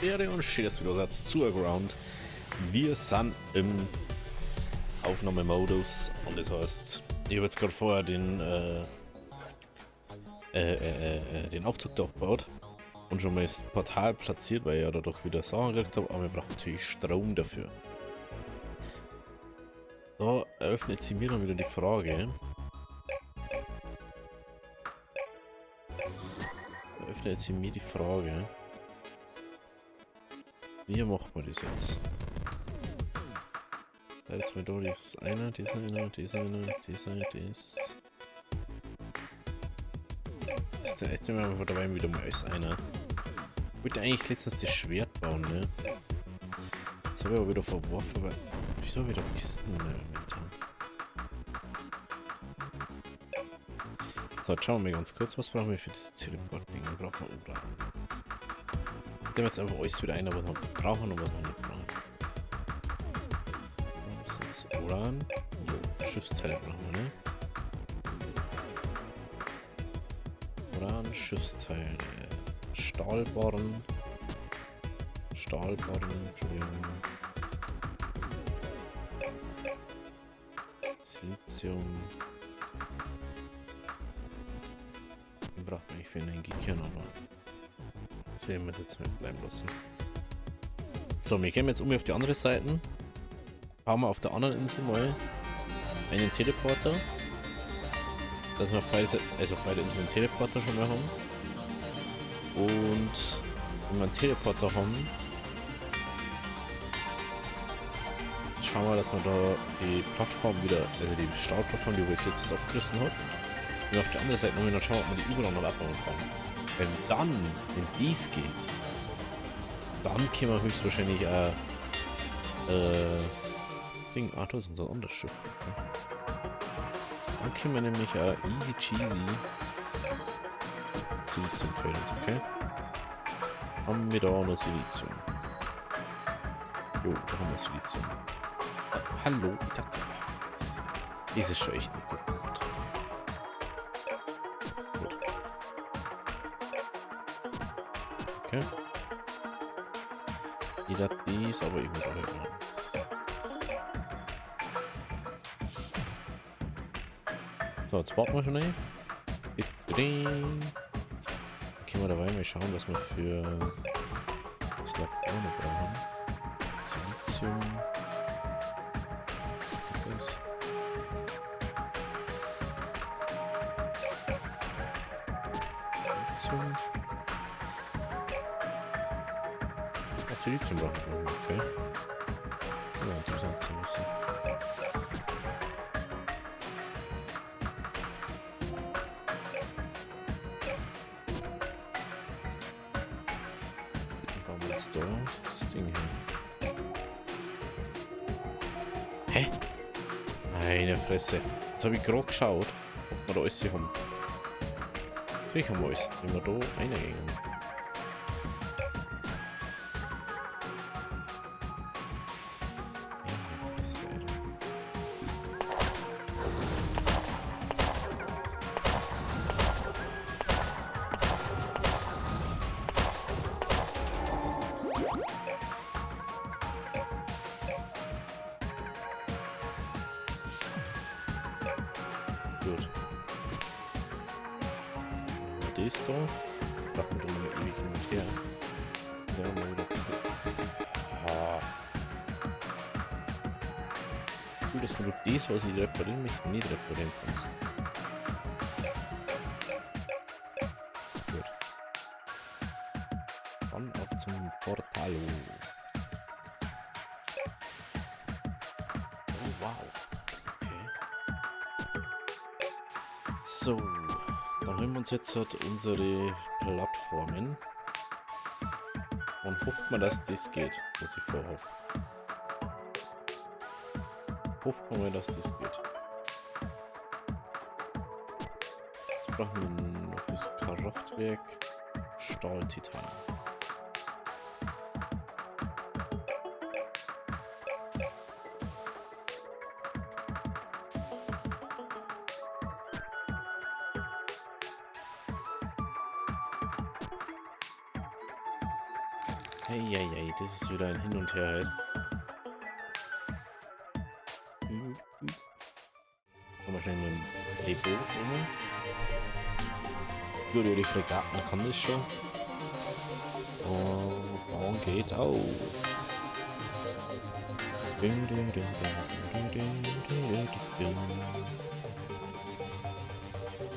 Leute und schön, dass du wieder seid zu Aground. Wir sind im Aufnahmemodus und das heißt, ich habe jetzt gerade vorher den Aufzug da aufgebaut und schon mal das Portal platziert, weil ich ja dadurch wieder Sachen gekriegt habe, aber wir brauchen natürlich Strom dafür. Da eröffnet sie mir dann wieder die Frage. Wie macht man das jetzt? Da ist mir da das eine, das eine, das eine, das eine, das. Jetzt sind wir einfach dabei wieder mal als einer. Ich wollte eigentlich letztens das Schwert bauen, ne? Das habe ich aber wieder verworfen, weil. Wieso habe ich da Kisten in meinem Inventar? So, jetzt schauen wir mal ganz kurz, was brauchen wir für das Teleport-Ding? Wir brauchen Uran. Ich nehme jetzt einfach alles wieder ein, was wir brauchen und was wir nicht brauchen. Was ist jetzt Uran? Jo, Schiffsteile brauchen wir, ne? Uran, Schiffsteile. Stahlbarren, Entschuldigung. Silizium. Den braucht man nicht für Energiekern, aber das werden wir jetzt mit bleiben lassen. So, wir gehen jetzt auf die andere Seite. Bauen wir auf der anderen Insel mal einen Teleporter. Dass wir beide Inseln einen Teleporter schon mal haben. Und wenn wir einen Teleporter haben, schauen wir, dass wir da die Plattform wieder, also die Stahlplattform, die ich letztes abgerissen habe, und auf der anderen Seite noch schauen, ob wir die überall noch abbauen kann. Wenn dies geht, dann können wir höchstwahrscheinlich Ding, das ist unser anderes Schiff. Okay. Dann können wir nämlich easy cheesy Silizium fällt uns, okay? Haben wir da noch Silizium? Jo, da haben wir Silizium. Hallo, Tag. Das ist schon echt nicht gut gemacht. Gut. Okay. Jeder dies, aber ich muss auch hören. So, jetzt warten wir schon ein. Können wir dabei mal schauen, was wir für Slabone brauchen. Silizium. Silizium brauchen wir, okay. Ja, interessant zu wissen. Da, das Ding hier. Hä? Meine Fresse. Jetzt habe ich gerade geschaut, ob wir da alles hier haben. Natürlich haben wir alles, wenn wir da reingehen. Meine Fresse, Alter. Gut. Das da. Machen wir mal ewig hin und her. Ja, mal wieder. Ah. Cool, dass du das, was ich reparieren möchte, nicht reparieren kannst. Gut. Dann auf zum Portalo. Oh wow. Okay. So. Dann haben wir uns jetzt halt unsere Plattformen und hofft man, dass das geht, was ich vorhabe. Hofft man mal, dass das geht. Jetzt brauchen wir noch fürs Kraftwerk Stahltitan. Eieiei, das ist wieder ein Hin und Her halt. Wahrscheinlich mit dem Drehboot immer. Gut, die Fregatten kann das schon. Und Bauern geht auf.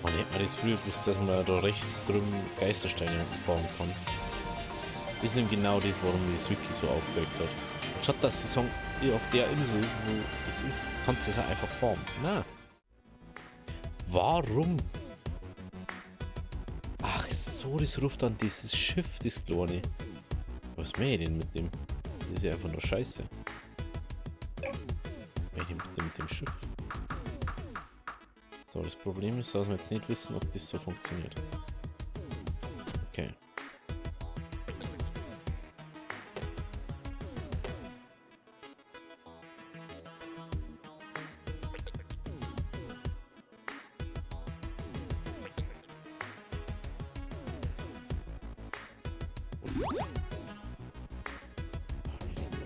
Man hätte mir das früher gewusst, dass man da rechts drüben Geistersteine bauen kann. Das ist eben genau das, warum mich das Wiki so aufgeregt hat. Statt dass sie sagen, auf der Insel, wo das ist, kannst du das auch einfach farmen. Na. Warum? Ach so, das ruft an dieses Schiff, das kleine. Was mache ich denn mit dem? Das ist ja einfach nur Scheiße. Was mache ich mit dem Schiff? So, das Problem ist, dass wir jetzt nicht wissen, ob das so funktioniert. Okay.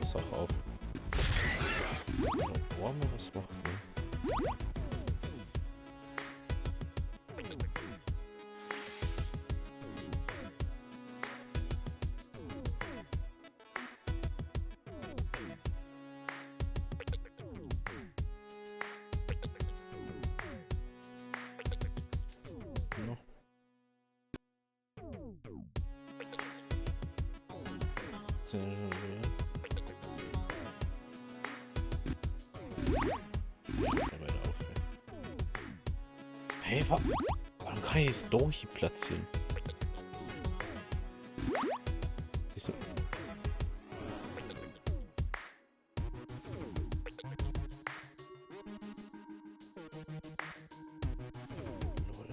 Sache auf. Wollen wir was machen? No. Hey, warum kann ich es durch platzieren? Wieso? Lol.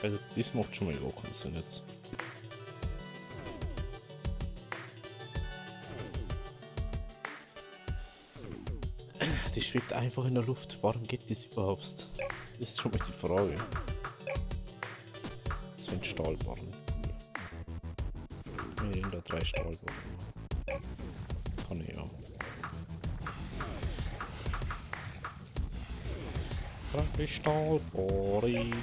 Also das macht schon mal auch keinen Sinn jetzt. Die schwebt einfach in der Luft. Warum geht das überhaupt? Das ist schon mal die Frage. So ein Stahlbarren. Wir nehmen da 3 Stahlbarren. Kann ich ja. 3 Stahlbarren.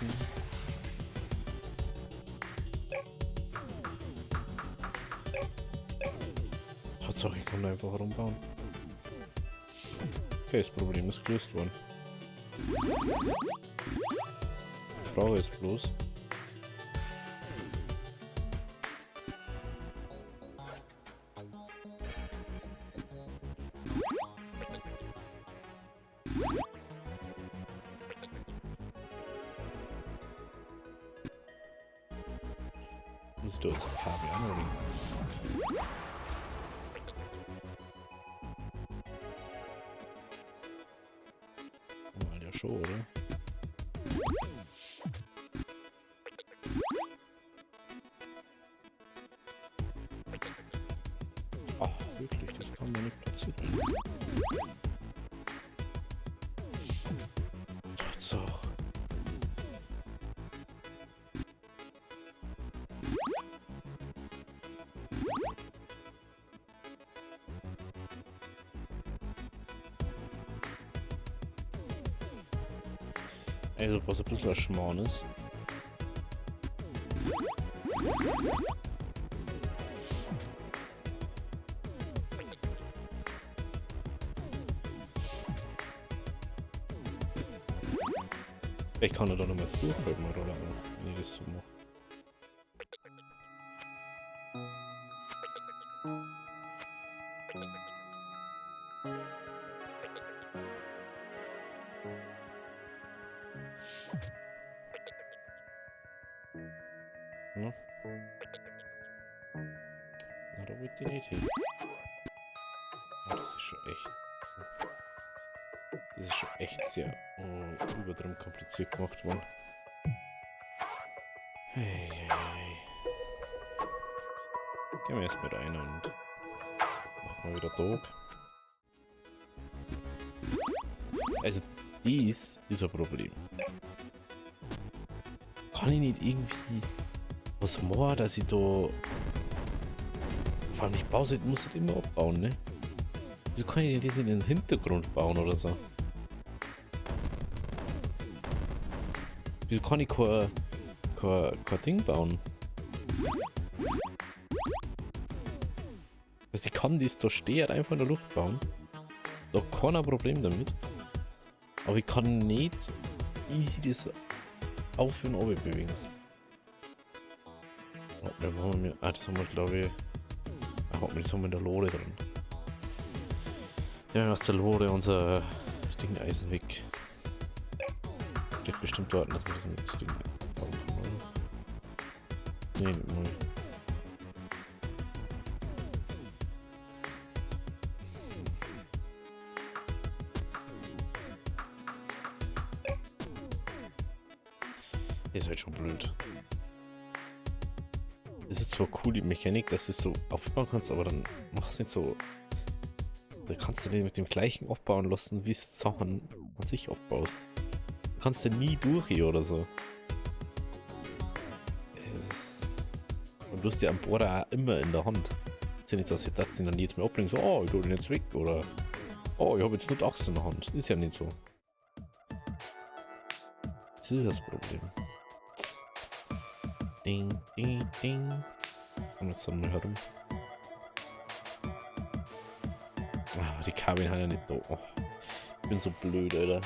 Tatsache, ich kann da einfach rumbauen. Okay, das Problem ist gelöst worden. Die Frage ist bloß. Muss ich da jetzt ein Kabel anlegen? Mal ja schon, oder? Ach, wirklich, das kann man nicht platzieren. Tatsache. Also, was ein bisschen ein Schmarrn ist. Ich kann ja da noch mal durchhalten, oder? Wenn ich das so mache. Ja. Na, da wollte ich nicht hin. Oh, das ist schon echt. Das ist schon echt sehr übertrieben kompliziert gemacht worden. Hey, hey, hey. Gehen wir erstmal rein und machen mal wieder Dog. Also, dies ist ein Problem. Kann ich nicht irgendwie was machen, dass ich da. Vor allem, ich baue es, muss es immer abbauen, ne? Wieso kann ich das in den Hintergrund bauen oder so? Wieso kann ich kein Ding bauen? Also ich kann das da stehend einfach in der Luft bauen. Da kein Problem damit. Aber ich kann nicht easy das auf und runter bewegen. Warte mal, wo haben wir. Ah, das haben wir glaube ich. Ah, warte mal, das haben wir in der Lore drin. Ja, aus der Lore unser Dingeisen weg. Steht bestimmt dort, dass wir das mit Ding bauen können, oder? Nee, nicht mal. Ist halt schon blöd. Es ist zwar cool, die Mechanik, dass du es so aufbauen kannst, aber dann machst du nicht so. Da kannst du den mit dem gleichen aufbauen lassen, wie es Sachen an sich aufbaust. Da kannst du nie durch hier oder so. Und du hast ja am Bohrer auch immer in der Hand. Ist ja nicht so, als hätte sie dann jetzt mal abbringen, so, oh, ich tue den jetzt weg oder oh, ich habe jetzt nur die Axt in der Hand. Ist ja nicht so. Das ist das Problem. Ding, ding, ding. Und jetzt dann mal herum. Ah, die Kabel hat ja nicht da. Oh, ich bin so blöd, Alter.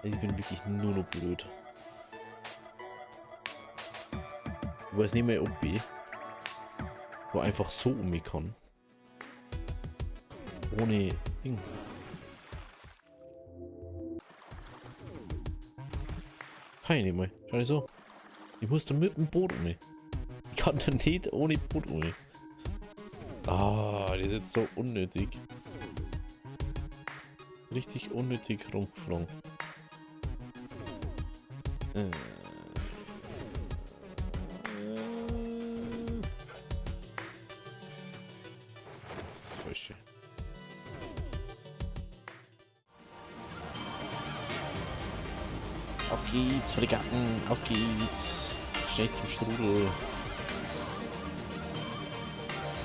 Ich bin wirklich nur noch blöd. Ich weiß nicht mehr, ob ich wo einfach so um mich kann. Ohne Ding. Kann ich nicht mal. Schau dir so. Ich muss da mit dem Boot um mich. Ich kann da nicht ohne Boot um mich. Ah, das ist jetzt so unnötig. Richtig unnötig rumgeflogen. Das ist das Falsche. Auf geht's, Fregatten, auf geht's. Schnell zum Strudel.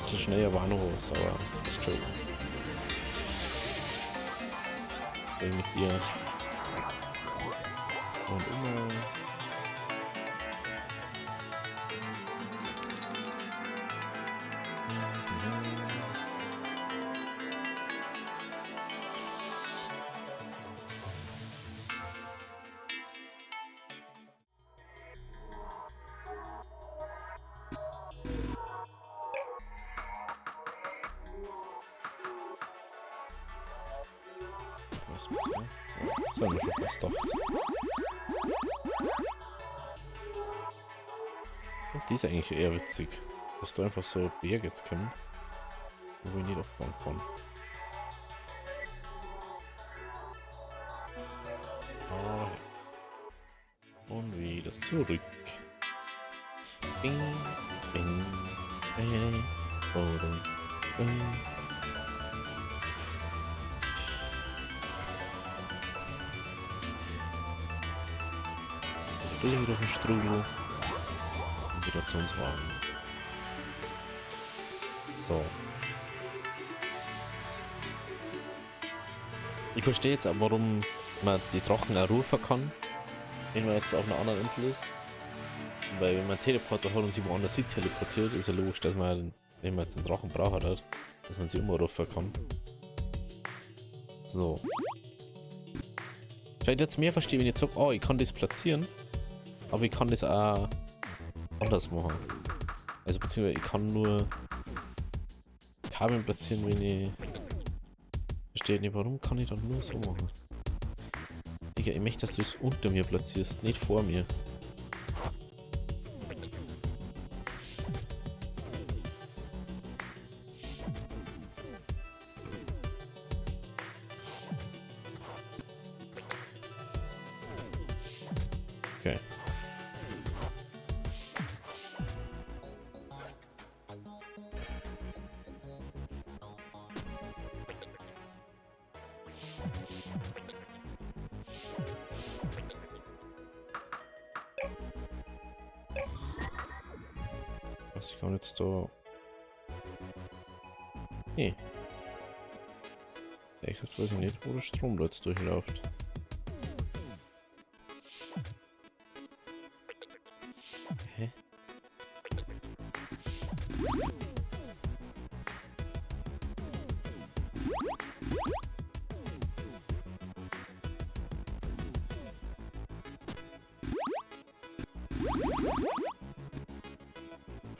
So schnell war noch was, aber ist schon. Will mit dir. Und immer. Was muss man? Das haben wir schon fast gedacht. Und die ist eigentlich eher witzig, dass du einfach so Berge jetzt kommen, wo ich nicht aufbauen kann. Ah, und wieder zurück. Bing, bing, bing, bing, bing. Wieder auf den Strudel. Und wieder zu uns wagen. So. Ich verstehe jetzt auch, warum man die Drachen auch rufen kann, wenn man jetzt auf einer anderen Insel ist. Weil wenn man einen Teleporter hat und sie woanders hin teleportiert, ist ja logisch, dass man, wenn man jetzt einen Drachen braucht hat, dass man sie immer rufen kann. So. Ich werde jetzt mehr verstehen, wenn ich sage, oh, ich kann das platzieren, aber ich kann das auch anders machen. Also beziehungsweise ich kann nur Kabel platzieren, wenn ich... Verstehe nicht, warum kann ich dann nur so machen? Digga, ich möchte, dass du es unter mir platzierst, nicht vor mir. Okay. Was ich kann jetzt da. Nee. Echt, das weiß ich nicht, wo der Strom da jetzt durchläuft. Hä?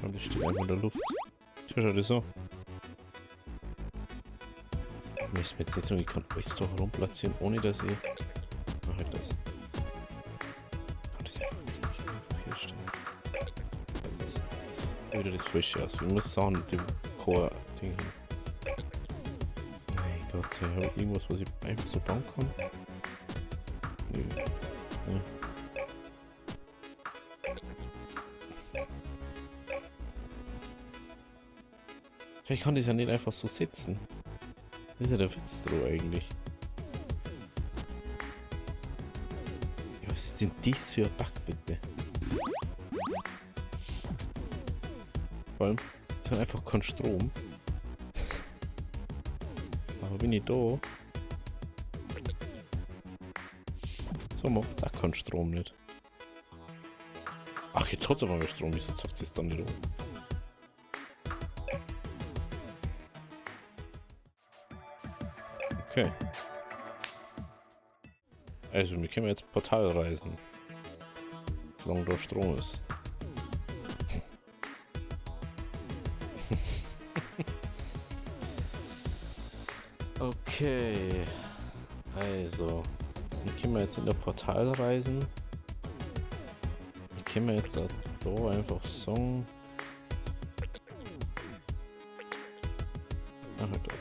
Und ich stehe einfach in der Luft. Tja, schau das so. Mir ist mir jetzt nicht so, ich kann alles da herumplatzieren, ohne dass ich. Mach halt das. Kann das einfach nicht hier stellen. Halt das. Wieder das Frische aus. Ich muss sagen, mit dem Core-Ding hin. Mein Gott, ich habe irgendwas, was ich einfach so bauen kann. Nö. Nee. Ich kann das ja nicht einfach so sitzen. Das ist ja der Witz drauf eigentlich. Ja, was ist denn das für ein Bug, bitte? Vor allem, ich habe einfach keinen Strom. Aber bin ich da? So macht es auch keinen Strom nicht. Ach, jetzt hat es aber mehr Strom, wieso sagt es dann nicht um? Okay. Also, wir können jetzt Portal reisen. Solange da Strom ist. Okay. Also. Wir können jetzt in der Portal reisen. Wir können jetzt da einfach sagen. Ach, halt das.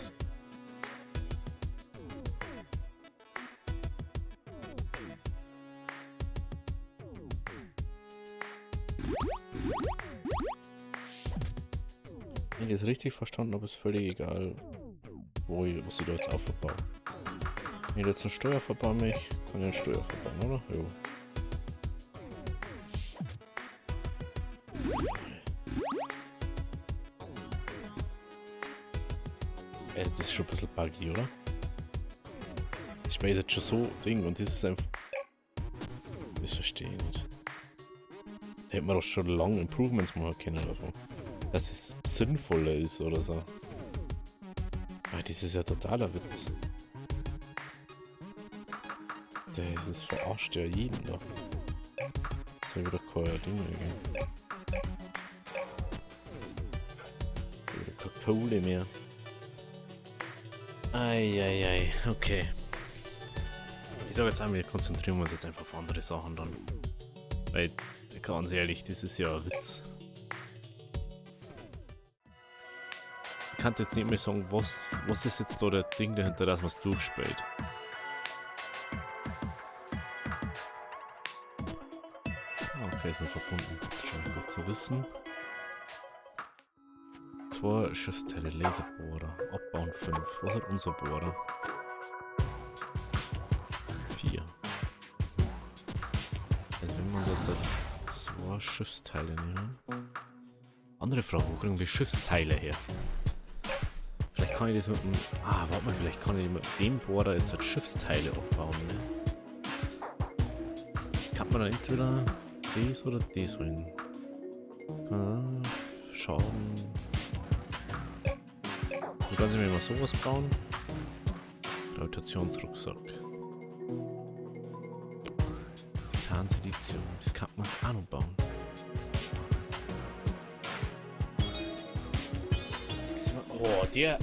Wenn ich das richtig verstanden habe, ist völlig egal, was ich da jetzt aufbaue. Wenn ich jetzt einen Steuer verbaue, kann ich einen Steuer verbauen, oder? Jo. Das ist schon ein bisschen buggy, oder? Ich weiß jetzt schon so Ding und das ist einfach. Das verstehe ich nicht. Da hätte man doch schon lange Improvements machen können oder so. Dass es sinnvoller ist oder so. Aber das ist ja totaler Witz. Das verarscht ja jeden da. Das ist ja wieder kein Ding mehr. Wieder keine Kohle mehr. Eieiei, okay. Ich sag jetzt einmal, wir konzentrieren uns jetzt einfach auf andere Sachen dann. Weil, ganz ehrlich, das ist ja ein Witz. Ich kann jetzt nicht mehr sagen, was ist jetzt da der Ding dahinter, dass man es durchspielt. Okay, sind verbunden. Schon gut zu wissen. 2 Schiffsteile, Laserbohrer, abbauen 5. Was hat unser Bohrer? 4. Also wenn man da 2 Schiffsteile nehmen. Andere Frage, wo kriegen wir Schiffsteile her? Vielleicht kann ich das mit dem. Ah, warte mal, vielleicht kann ich mit dem Bohrer jetzt halt Schiffsteile abbauen, ne? Kann man dann entweder das oder das rein. Schaden. Dann kann ich mir mal sowas bauen. Gravitationsrucksack. Titan-Silizium. Das kann man auch noch bauen. Der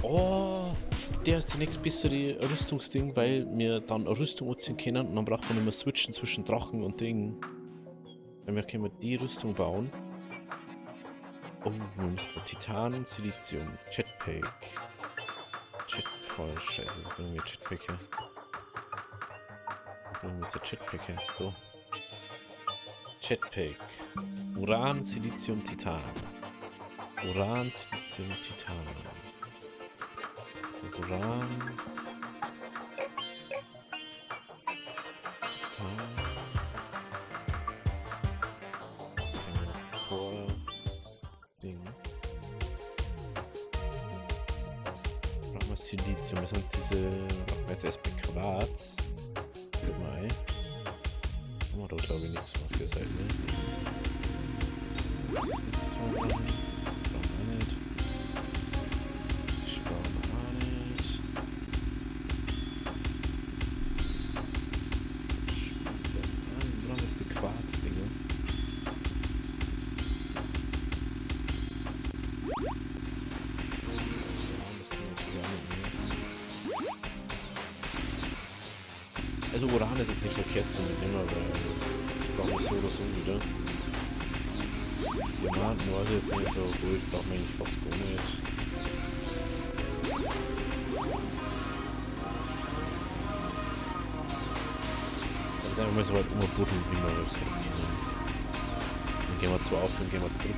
ist die nächste bessere Rüstungsding, weil wir dann eine Rüstung anziehen können und dann braucht man nicht mehr switchen zwischen Drachen und Dingen. Weil wir können die Rüstung bauen. Oh, wir müssen Titan, Silizium, Jetpack. Oh, scheiße, wo bringen wir Jetpack her? Wo bringen wir jetzt Jetpack her? So. Jetpack. Uran, Silizium, Titan. Uran, Silizium, Titan. Uran. Titan. Core. Ding. Was Silizium? Das sind diese. Machen wir jetzt erstmal Quarz. Guck mal ein. Haben wir doch glaube ich nichts auf der Seite. Ne? Das ist nichts mehr dran. Brauchen wir nicht. Sparen wir auch nicht. Dann brauchen wir diese Quarz-Dinge. Also Uran ist jetzt nicht verkehrt zu nehmen, aber das brauchen wir so oder so wieder. Diamanten, nur also jetzt nicht so gut, brauchen wir eigentlich fast gar nicht. Dann sagen wir mal so weit umgebuddeln, wie wir das können. Dann gehen wir zwar auf und gehen wir zurück.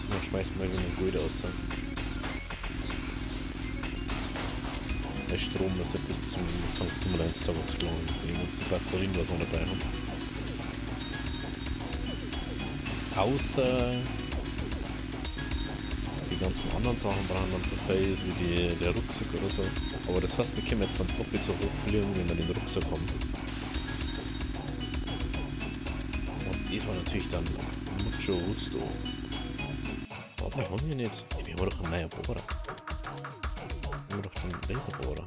Und dann schmeißen wir wieder eine Gold aus. Der Strom ist ja bis zum St. Nimmerleins Tower zu gelangen, wegen uns die Batterien was noch dabei haben. Außer die ganzen anderen Sachen brauchen dann so viel wie der Rucksack oder so. Aber das heißt, wir können jetzt dann doppelt so hoch fliegen, wenn wir den Rucksack haben. Und das war natürlich dann mucho gusto. Aber wir haben wir nicht. Wir haben doch einen neuen Bohrer. Wir haben doch den Laserbohrer.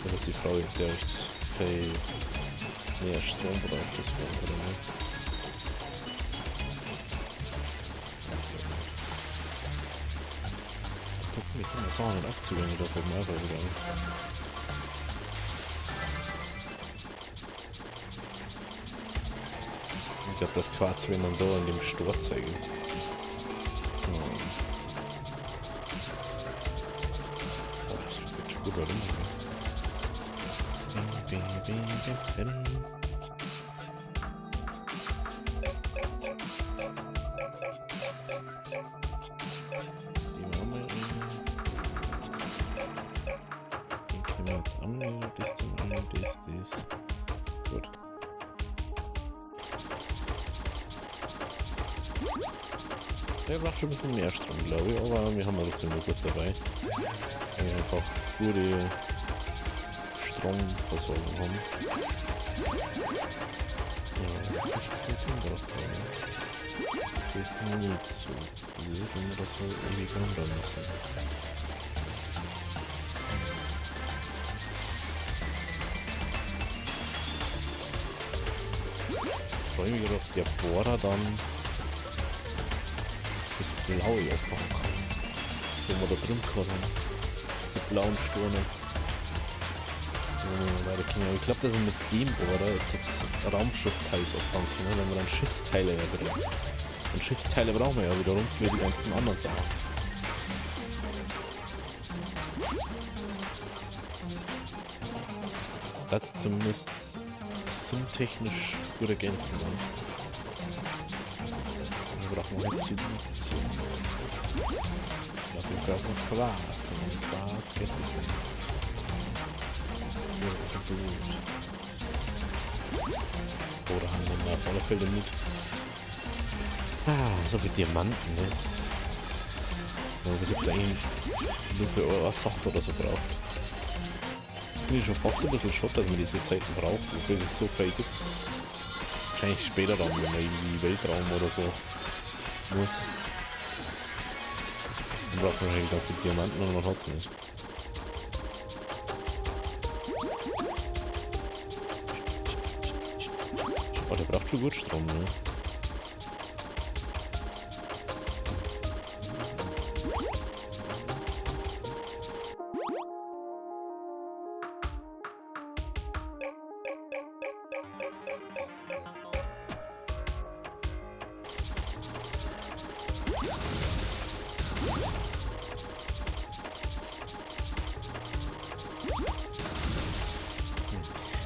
Das ist die Frage, der echt viel mehr Strom braucht, das war oder nicht. Gucken, wir können das auch nicht abzugehen, das wird mal gegangen. Ich glaube, das Quarz, wenn man da in dem Storzeit ist. Gut, warum? Gut. Der braucht schon ein bisschen mehr Strom, glaube ich, aber wir haben trotzdem nur gut dabei. Wir einfach gute Stromversorgung haben. Ja, ich kann das ist nicht so gut, wenn wir das so irgendwie wandern lassen. Jetzt freue ich mich, ob der Bohrer dann das Blaue aufbauen kann. So, wo da drin kommen. Die blauen Sturne. Ich glaube, dass wir mit dem Bohrer jetzt Raumschiffteils aufbauen können, wenn wir dann Schiffsteile drin. Und Schiffsteile brauchen wir ja wiederum für die ganzen anderen Sachen. Das zumindest sim-technisch gut ergänzen dann. Wir brauchen jetzt Silizium. Wir brauchen Quarz. Und Quarz geht das nicht. Ja, das ist gut. Oder haben wir auf alle Fälle mit. Ah, so wie Diamanten, ne? Wenn wir jetzt eigentlich nur für eure Sache oder so braucht. Bin ich schon fast ein bisschen schott, dass man diese Seiten braucht, obwohl es so viel gibt. Wahrscheinlich später dann, wenn man irgendwie Weltraum oder so muss. Dann braucht man wahrscheinlich ganze Diamanten und man hat es nicht. Oh, der braucht schon gut Strom, ne?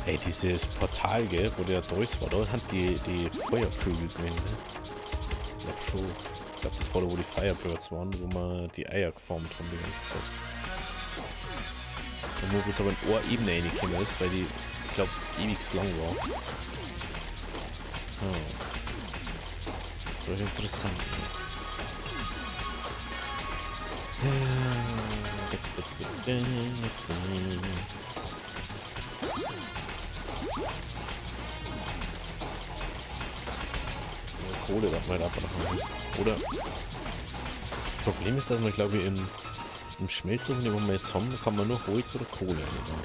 Ey, dieses Portal, gell, wo der da ist, war da, hat die Feuervögel drin, ne? Ich glaub schon. Ich glaub, das war da, wo die Firebirds waren, wo wir die Eier geformt haben die ganze Zeit. Wo es aber in Ohrebene reingekommen ist, weil die, ich glaube, ewig lang war. Oh. Das ist interessant. Kohle darf man einfach noch machen. Oder das Problem ist, dass man, glaube ich, im Schmelzofen, wo wir jetzt haben, kann man nur Holz oder Kohle einbauen.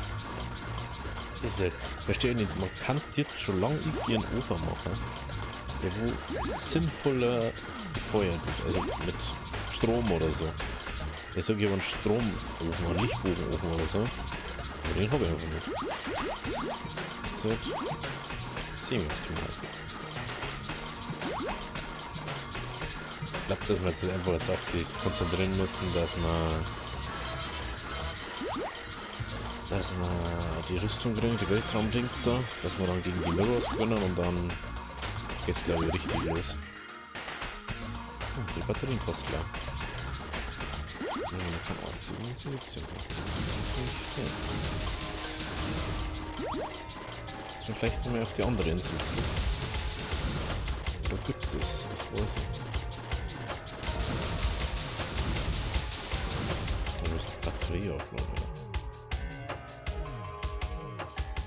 Diese, verstehe ich nicht, man kann jetzt schon lange ihren Ofen machen, der wo sinnvoller gefeuert wird, also mit Strom oder so. Ich sage aber einen Stromofen, einen Lichtbogenofen oder so. Aber den habe ich einfach nicht. Das ist semi-optimal. Ich glaube, dass wir jetzt einfach auf das konzentrieren müssen, dass wir die Rüstung kriegen, die Weltraumdings da, dass wir dann gegen die Mirrors gewinnen und dann geht's, glaube ich, richtig los. Die Batterien fast klar. Man kann anziehen und Selektion machen. Dass wir vielleicht noch mehr auf die andere Insel ziehen. Wo gibt es? Das weiß ich. Wir müssen die Batterie aufladen.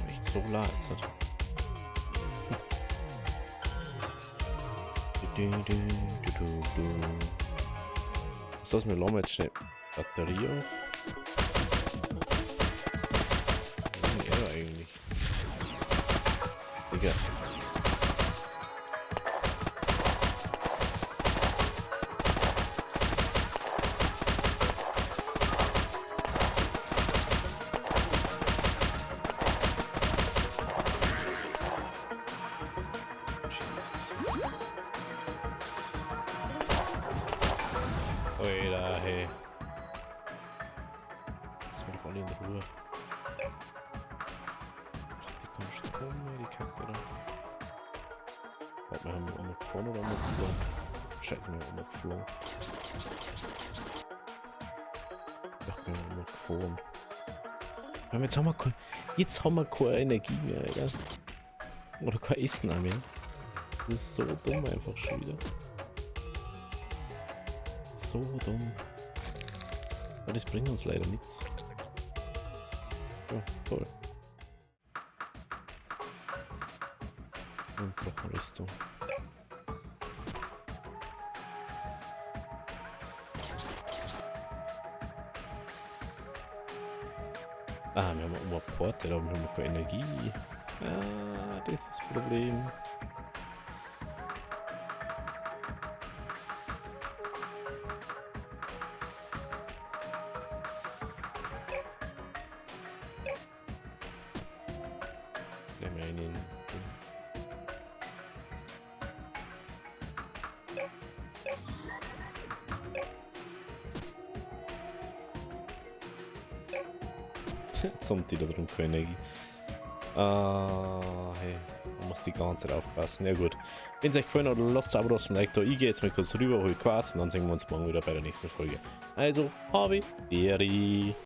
Echt so laut. Was wir lassen jetzt schnell Batterie auf. Ja, eigentlich. Digga. Oida, hey. Lass mich doch alle in Ruhe. Jetzt hat die keinen Strom mehr, die Kacke da. Warte mal, haben wir umgeflogen oder umgeflogen? Scheiße, wir haben umgeflogen. Ich dachte, wir haben umgeflogen. Jetzt haben wir keine Energie mehr, Alter. Oder kein Essen mehr. Das ist so dumm einfach schon wieder. So dumm. Aber das bringt uns leider nichts. Ja, toll. Und Rüstung. Ah, wir haben immer Porte, da haben wir keine Energie. Ah, das ist das Problem. Jetzt haben die da drum keine Energie. Hey, man muss die ganze Zeit aufpassen. Ja gut. Wenn es euch gefallen hat, lasst ein Abo, ein Like da. Ich gehe jetzt mal kurz rüber, hol Quarz und dann sehen wir uns morgen wieder bei der nächsten Folge. Also, Harvey, Deri.